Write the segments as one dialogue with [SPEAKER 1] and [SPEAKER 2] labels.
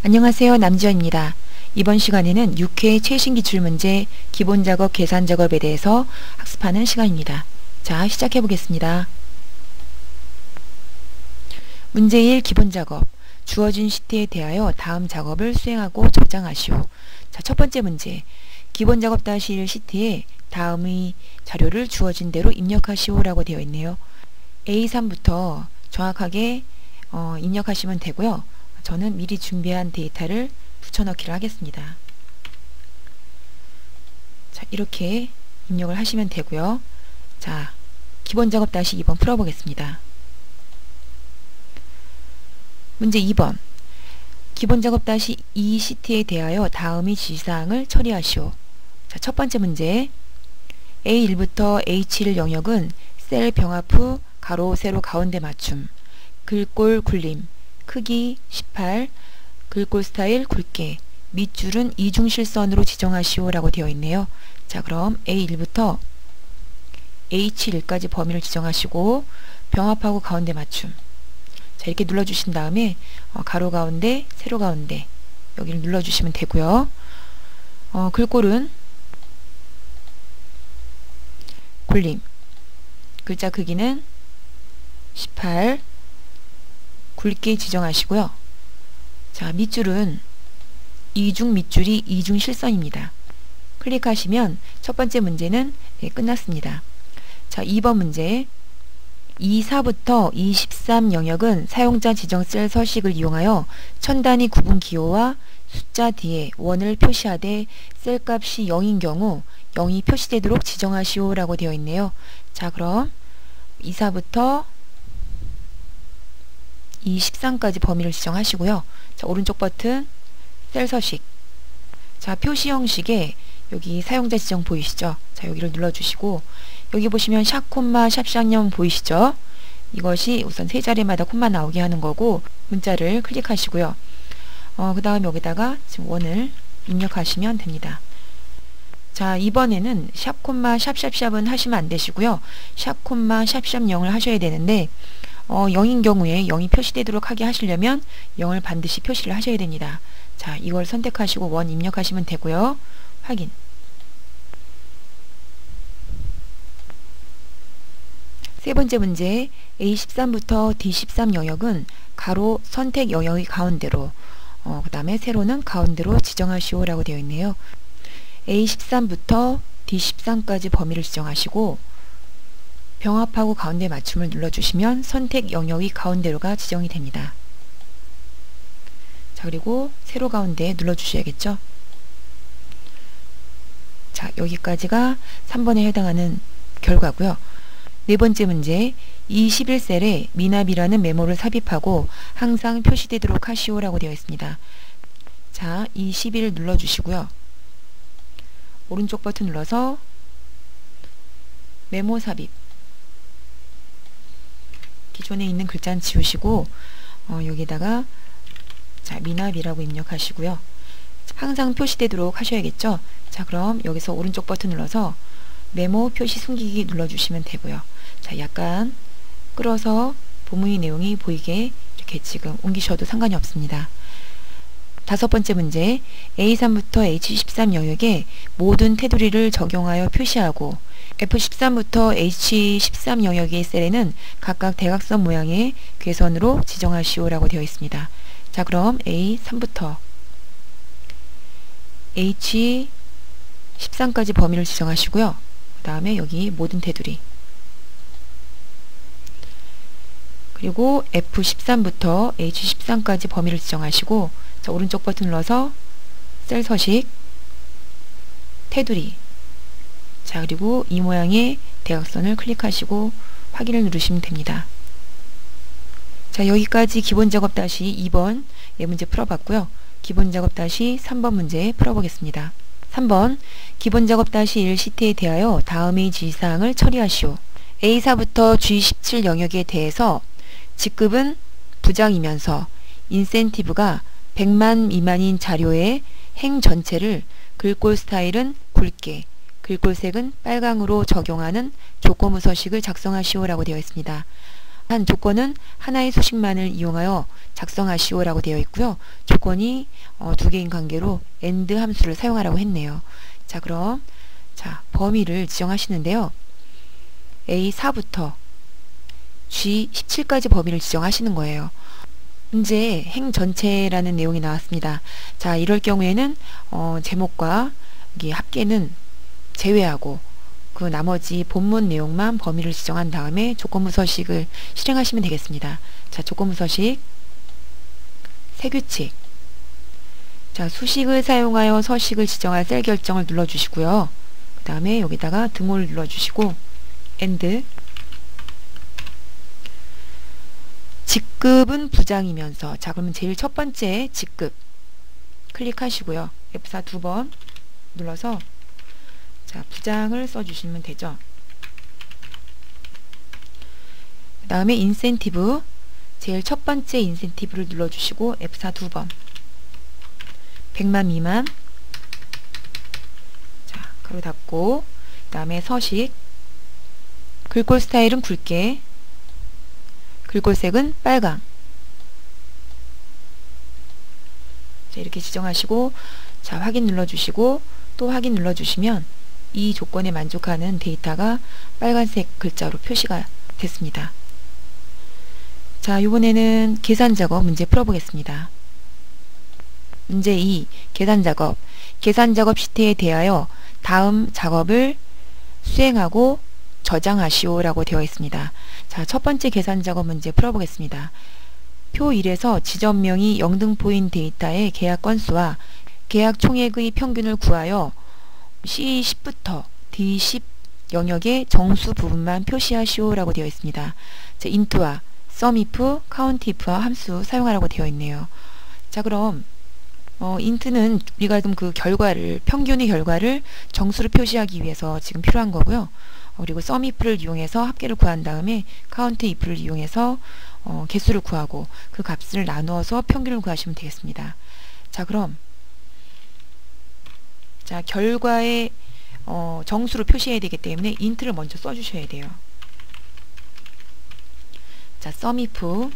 [SPEAKER 1] 안녕하세요. 남지연입니다. 이번 시간에는 6회 최신 기출문제 기본작업 계산작업에 대해서 학습하는 시간입니다. 자, 시작해 보겠습니다. 문제 1 기본작업. 주어진 시트에 대하여 다음 작업을 수행하고 저장하시오. 자, 첫 번째 문제. 기본작업 -1 시트에 다음의 자료를 주어진 대로 입력하시오 라고 되어 있네요. A3부터 정확하게 입력하시면 되고요. 저는 미리 준비한 데이터를 붙여넣기를 하겠습니다. 자, 이렇게 입력을 하시면 되고요. 자, 기본작업 -2번 풀어보겠습니다. 문제 2번. 기본작업 -2 시트에 대하여 다음의 지시사항을 처리하시오. 자, 첫 번째 문제. A1부터 H1 영역은 셀 병합 후 가로 세로 가운데 맞춤, 글꼴 굴림, 크기 18, 글꼴 스타일 굵게, 밑줄은 이중실선으로 지정하시오 라고 되어 있네요. 자, 그럼 A1부터 H1까지 범위를 지정하시고 병합하고 가운데 맞춤. 자, 이렇게 눌러주신 다음에 가로 가운데, 세로 가운데 여기를 눌러주시면 되고요. 글꼴은 굴림, 글자 크기는 18, 굵게 지정하시고요. 자, 밑줄은 이중 밑줄이 이중 실선입니다. 클릭하시면 첫 번째 문제는 끝났습니다. 자, 2번 문제. 24부터 23 영역은 사용자 지정 셀 서식을 이용하여 천 단위 구분 기호와 숫자 뒤에 원을 표시하되 셀 값이 0인 경우 0이 표시되도록 지정하시오 라고 되어 있네요. 자, 그럼 24부터 23까지 범위를 지정하시고요. 자, 오른쪽 버튼 셀 서식. 자, 표시 형식에 여기 사용자 지정 보이시죠? 자, 여기를 눌러주시고 여기 보시면 샵 콤마 샵샵염 보이시죠? 이것이 우선 세 자리마다 콤마 나오게 하는 거고 문자를 클릭하시고요. 그 다음 여기다가 지금 원을 입력하시면 됩니다. 자, 이번에는 샵 콤마 샵샵샵은 하시면 안 되시고요. 샵 콤마 샵샵0을 하셔야 되는데 0인 경우에 0이 표시되도록 하게 하시려면 0을 반드시 표시를 하셔야 됩니다. 자, 이걸 선택하시고 원 입력하시면 되고요. 확인. 세 번째 문제. A13부터 D13 영역은 가로 선택 영역의 가운데로 그 다음에 세로는 가운데로 지정하시오 라고 되어 있네요. A13부터 D13까지 범위를 지정하시고 병합하고 가운데 맞춤을 눌러주시면 선택 영역이 가운데로가 지정이 됩니다. 자, 그리고 세로 가운데 눌러주셔야겠죠. 자, 여기까지가 3번에 해당하는 결과고요. 네 번째 문제. 21셀에 미납이라는 메모를 삽입하고 항상 표시되도록 하시오 라고 되어 있습니다. 자, 21 눌러주시고요. 오른쪽 버튼 눌러서 메모 삽입. 기존에 있는 글자는 지우시고 여기다가 자, 미납이라고 입력하시고요. 항상 표시되도록 하셔야겠죠. 자, 그럼 여기서 오른쪽 버튼 눌러서 메모 표시 숨기기 눌러주시면 되고요. 자, 약간 끌어서 본문의 내용이 보이게 이렇게 지금 옮기셔도 상관이 없습니다. 다섯 번째 문제. A3부터 H13 영역에 모든 테두리를 적용하여 표시하고 F13부터 H13 영역의 셀에는 각각 대각선 모양의 궤선으로 지정하시오 라고 되어 있습니다. 자, 그럼 A3부터 H13까지 범위를 지정하시고요. 그 다음에 여기 모든 테두리, 그리고 F13부터 H13까지 범위를 지정하시고 자, 오른쪽 버튼 눌러서 셀 서식, 테두리. 자, 그리고 이 모양의 대각선을 클릭하시고 확인을 누르시면 됩니다. 자, 여기까지 기본작업 -2번 문제 풀어봤고요. 기본작업 -3번 문제 풀어보겠습니다. 3번. 기본작업 -1 시트에 대하여 다음의 지시사항을 처리하시오. A4부터 G17 영역에 대해서 직급은 부장이면서 인센티브가 100만 미만인 자료의 행 전체를 글꼴 스타일은 굵게, 글꼴색은 빨강으로 적용하는 조건부 서식을 작성하시오 라고 되어 있습니다. 한 조건은 하나의 수식만을 이용하여 작성하시오라고 되어 있고요. 조건이 두 개인 관계로 AND 함수를 사용하라고 했네요. 자, 그럼 범위를 지정하시는데요. A4부터 G17까지 범위를 지정하시는 거예요. 문제 행 전체라는 내용이 나왔습니다. 자, 이럴 경우에는 제목과 여기 합계는 제외하고 그 나머지 본문 내용만 범위를 지정한 다음에 조건부 서식을 실행하시면 되겠습니다. 자, 조건부 서식 세규칙. 자, 수식을 사용하여 서식을 지정할 셀 결정을 눌러주시고요. 그 다음에 여기다가 등호를 눌러주시고 AND 직급은 부장이면서, 자, 그러면 제일 첫 번째 직급 클릭하시고요. F4 두 번 눌러서 자, 부장을 써주시면 되죠. 그 다음에 인센티브, 제일 첫 번째 인센티브를 눌러주시고 F4 두 번 100만 미만, 자, 가로 닫고, 그 다음에 서식, 글꼴 스타일은 굵게, 글꼴색은 빨강. 자, 이렇게 지정하시고, 자, 확인 눌러주시고 또 확인 눌러주시면 이 조건에 만족하는 데이터가 빨간색 글자로 표시가 됐습니다. 자, 이번에는 계산작업 문제 풀어보겠습니다. 문제 2. 계산작업. 계산작업 시트에 대하여 다음 작업을 수행하고 저장하시오 라고 되어 있습니다. 자, 첫 번째 계산작업 문제 풀어보겠습니다. 표 1에서 지점명이 영등포인 데이터의 계약 건수와 계약 총액의 평균을 구하여 C10부터 D10 영역의 정수 부분만 표시하시오 라고 되어 있습니다. 자, int와 sumif, countif와 함수 사용하라고 되어 있네요. 자, 그럼 int는 우리가 좀 그 결과를, 평균의 결과를 정수로 표시하기 위해서 지금 필요한 거고요. 그리고 sumif를 이용해서 합계를 구한 다음에 countif를 이용해서 개수를 구하고 그 값을 나누어서 평균을 구하시면 되겠습니다. 자, 그럼 자, 결과에 정수로 표시해야 되기 때문에 int를 먼저 써주셔야 돼요. 자, sumif,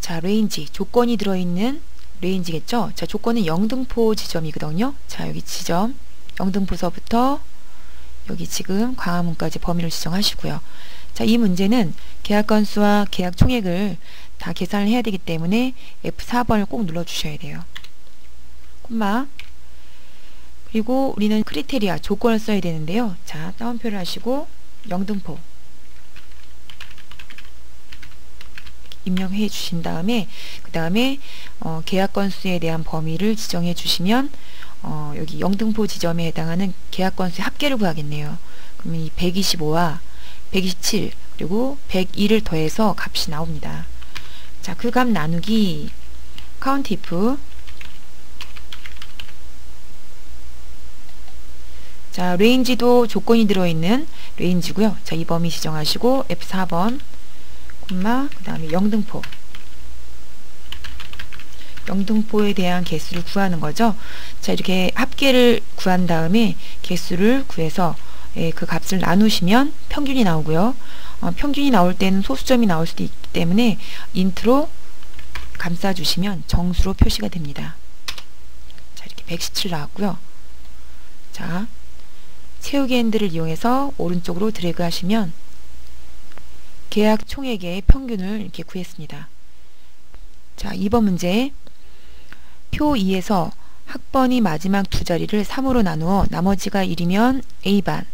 [SPEAKER 1] 자, range, 조건이 들어있는 range겠죠. 자, 조건은 영등포 지점이거든요. 자, 여기 지점 영등포서부터 여기 지금 광화문까지 범위를 지정하시고요. 자, 이 문제는 계약 건수와 계약 총액을 다 계산을 해야 되기 때문에 F4번을 꼭 눌러주셔야 돼요. 콤마. 그리고 우리는 크리테리아, 조건을 써야 되는데요. 자, 따옴표를 하시고 영등포 입력해 주신 다음에 그 다음에 계약 건수에 대한 범위를 지정해 주시면 여기 영등포 지점에 해당하는 계약 건수의 합계를 구하겠네요. 그러면 이 125와 127 그리고 102를 더해서 값이 나옵니다. 자, 그 값 나누기 countIF. 자, range도 조건이 들어있는 range고요. 자, 이 범위 지정하시고 F4번 콤마 그 다음에 영등포, 영등포에 대한 개수를 구하는 거죠. 자, 이렇게 합계를 구한 다음에 개수를 구해서 그 값을 나누시면 평균이 나오고요. 평균이 나올 때는 소수점이 나올 수도 있기 때문에 int로 감싸주시면 정수로 표시가 됩니다. 자, 이렇게 117 나왔고요. 자, 채우기 핸들을 이용해서 오른쪽으로 드래그 하시면 계약 총액의 평균을 이렇게 구했습니다. 자, 2번 문제. 표 2에서 학번이 마지막 두 자리를 3으로 나누어 나머지가 1이면 A반,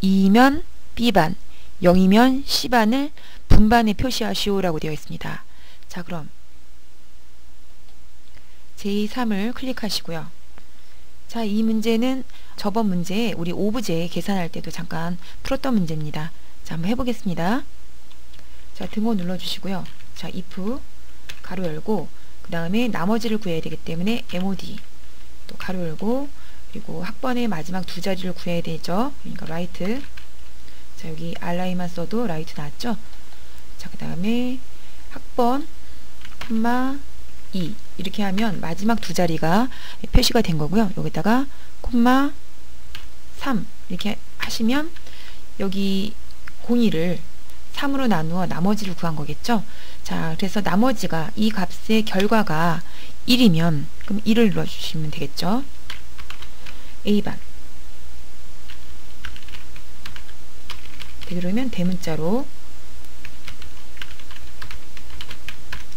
[SPEAKER 1] 2이면 B반, 0이면 C반을 분반에 표시하시오 라고 되어 있습니다. 자, 그럼 제3을 클릭하시고요. 자, 이 문제는 저번 문제에 우리 오브제 계산할 때도 잠깐 풀었던 문제입니다. 자, 한번 해보겠습니다. 자, 등호 눌러주시고요. 자, if 가로 열고 그 다음에 나머지를 구해야 되기 때문에 mod 또 가로 열고 그리고 학번의 마지막 두 자리를 구해야 되죠. 그러니까 right. 자, 여기 r이만 써도 right 나왔죠. 자, 그 다음에 학번 콤마 2 이렇게 하면 마지막 두 자리가 표시가 된 거고요. 여기다가 콤마 3 이렇게 하시면 여기 공의를 3으로 나누어 나머지를 구한 거겠죠. 자, 그래서 나머지가 이 값의 결과가 1이면 그럼 1을 눌러주시면 되겠죠. A반. 그러면 대문자로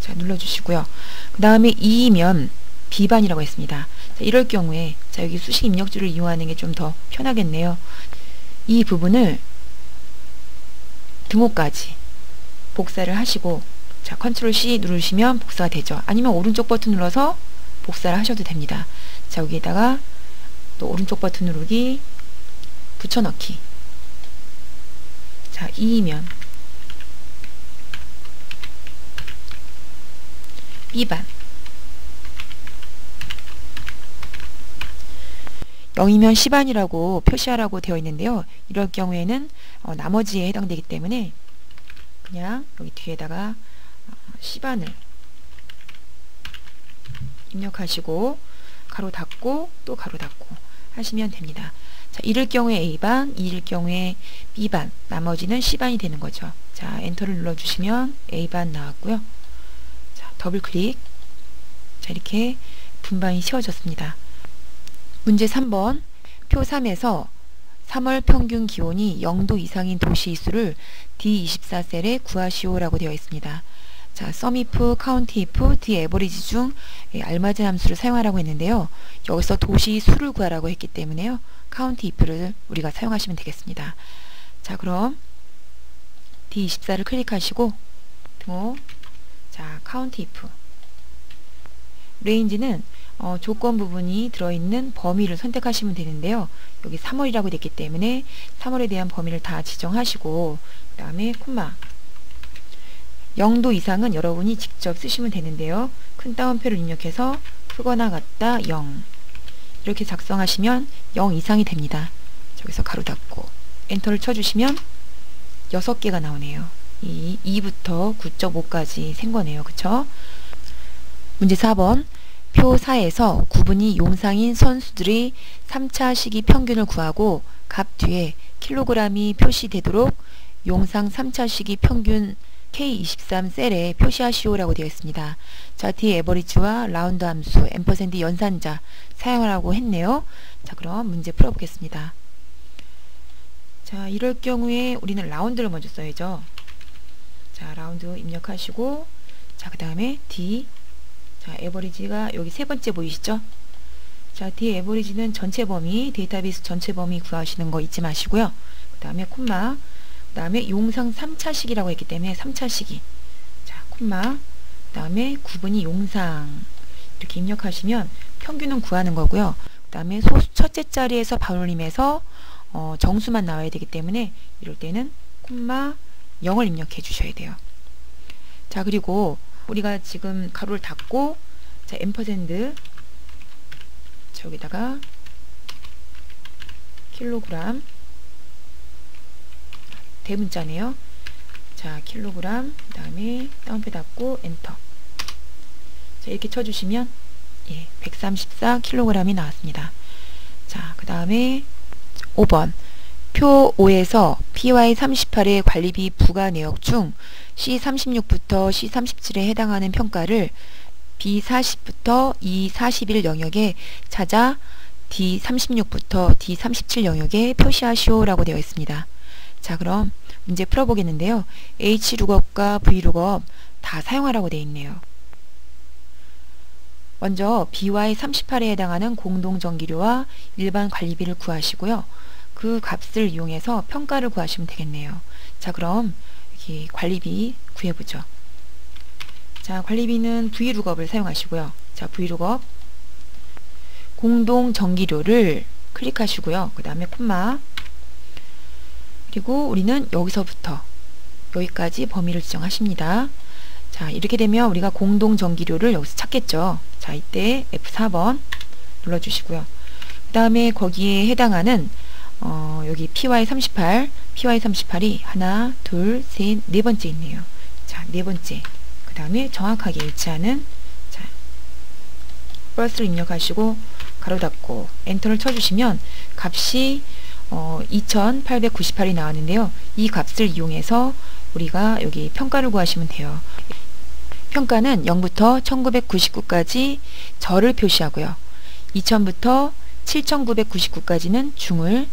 [SPEAKER 1] 자 눌러주시고요. 그 다음에 2이면 B반이라고 했습니다. 자, 이럴 경우에 자 여기 수식 입력줄을 이용하는 게 좀 더 편하겠네요. 이 부분을 등호까지 복사를 하시고 자 컨트롤 C 누르시면 복사가 되죠. 아니면 오른쪽 버튼 눌러서 복사를 하셔도 됩니다. 자 여기에다가 또 오른쪽 버튼 누르기 붙여넣기. 자 2이면 B반, 0이면 C반이라고 표시하라고 되어 있는데요. 이럴 경우에는 나머지에 해당되기 때문에 그냥 여기 뒤에다가 C반을 입력하시고 가로 닫고 또 가로 닫고 하시면 됩니다. 자, 이럴 경우에 A반, 이럴 경우에 B반, 나머지는 C반이 되는 거죠. 자, 엔터를 눌러주시면 A반 나왔고요. 자, 더블 클릭. 자, 이렇게 분반이 씌워졌습니다. 문제 3번. 표 3에서 3월 평균 기온이 0도 이상인 도시의 수를 D24셀에 구하시오라고 되어 있습니다. 자, sumif, countif, daverage 중 알맞은 함수를 사용하라고 했는데요. 여기서 도시의 수를 구하라고 했기 때문에요. countif를 우리가 사용하시면 되겠습니다. 자, 그럼 D24를 클릭하시고 등호. 자, countif. range는 조건 부분이 들어있는 범위를 선택하시면 되는데요. 여기 3월이라고 됐기 때문에 3월에 대한 범위를 다 지정하시고 그 다음에 콤마 0도 이상은 여러분이 직접 쓰시면 되는데요. 큰 따옴표를 입력해서 크거나 같다 0 이렇게 작성하시면 0 이상이 됩니다. 여기서 가로 닫고 엔터를 쳐주시면 6개가 나오네요. 이 2부터 9.5까지 센 거네요. 그쵸? 문제 4번. 표 4에서 구분이 용상인 선수들의 3차 시기 평균을 구하고 값 뒤에 킬로그램이 표시되도록 용상 3차 시기 평균 K23셀에 표시하시오라고 되어 있습니다. 자, 뒤에 에버리지와 라운드 함수, 앰퍼센드 연산자 사용하라고 했네요. 자, 그럼 문제 풀어보겠습니다. 자, 이럴 경우에 우리는 라운드를 먼저 써야죠. 자, 라운드 입력하시고 자, 그 다음에 D. 자, 에버리지가 여기 세 번째 보이시죠? 자, 뒤에 에버리지는 전체 범위, 데이터베이스 전체 범위 구하시는 거 잊지 마시고요. 그 다음에 콤마, 그 다음에 용상 3차 시기라고 했기 때문에 3차 시기. 자, 콤마, 그 다음에 구분이 용상. 이렇게 입력하시면 평균은 구하는 거고요. 그 다음에 소수 첫째 자리에서 반올림해서 정수만 나와야 되기 때문에 이럴 때는 콤마 0을 입력해 주셔야 돼요. 자, 그리고 우리가 지금 가로를 닫고 자, 앰퍼센드 저기다가 킬로그램 대문자네요. 자, 킬로그램 그 다음에 따옴표 닫고 엔터. 자, 이렇게 쳐주시면 예, 134kg이 나왔습니다. 자, 그 다음에 5번. 표 5에서 PY38의 관리비 부과 내역 중 C36부터 C37에 해당하는 평가를 B40부터 E41 영역에 찾아 D36부터 D37 영역에 표시하시오라고 되어 있습니다. 자, 그럼 문제 풀어보겠는데요. H룩업과 V룩업 다 사용하라고 되어 있네요. 먼저 BY38에 해당하는 공동전기료와 일반 관리비를 구하시고요. 그 값을 이용해서 평가를 구하시면 되겠네요. 자, 그럼 여기 관리비 구해보죠. 자, 관리비는 V룩업을 사용하시고요. 자, V룩업 공동전기료를 클릭하시고요. 그 다음에 콤마 그리고 우리는 여기서부터 여기까지 범위를 지정하십니다. 자, 이렇게 되면 우리가 공동전기료를 여기서 찾겠죠. 자, 이때 F4번 눌러주시고요. 그 다음에 거기에 해당하는 여기 PY38이 하나, 둘, 셋, 네 번째 있네요. 자, 네 번째. 그 다음에 정확하게 일치하는 자, 플러스를 입력하시고 가로 닫고 엔터를 쳐주시면 값이 2898이 나왔는데요. 이 값을 이용해서 우리가 여기 평가를 구하시면 돼요. 평가는 0부터 1999까지 절을 표시하고요. 2000부터 7999까지는 중을,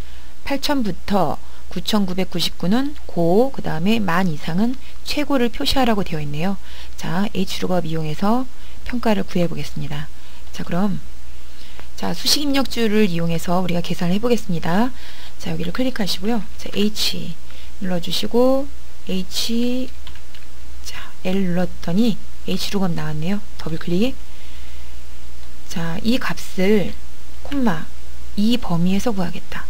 [SPEAKER 1] 8000부터 9999는 고, 그 다음에 10,000 이상은 최고를 표시하라고 되어 있네요. 자, H룩업 이용해서 평가를 구해 보겠습니다. 자, 그럼 자, 수식 입력줄을 이용해서 우리가 계산을 해 보겠습니다. 자, 여기를 클릭하시고요. 자, H 눌러주시고 H, 자, L 눌렀더니 H룩업 나왔네요. 더블 클릭. 자, 이 값을 콤마 이 범위에서 구하겠다.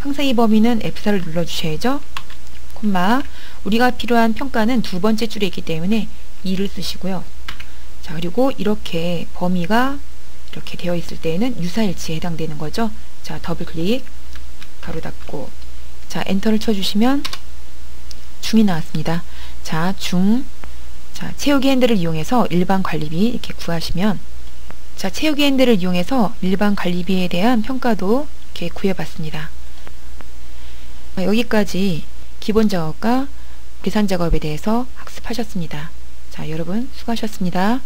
[SPEAKER 1] 항상 이 범위는 F4를 눌러주셔야죠. 콤마 우리가 필요한 평가는 두 번째 줄에 있기 때문에 2를 쓰시고요. 자, 그리고 이렇게 범위가 이렇게 되어 있을 때에는 유사일치에 해당되는 거죠. 자, 더블 클릭, 가로 닫고, 자, 엔터를 쳐주시면 중이 나왔습니다. 자, 중, 자, 채우기 핸들을 이용해서 일반 관리비 이렇게 구하시면, 자, 채우기 핸들을 이용해서 일반 관리비에 대한 평가도 이렇게 구해봤습니다. 자, 여기까지 기본 작업과 계산 작업에 대해서 학습하셨습니다. 자, 여러분 수고하셨습니다.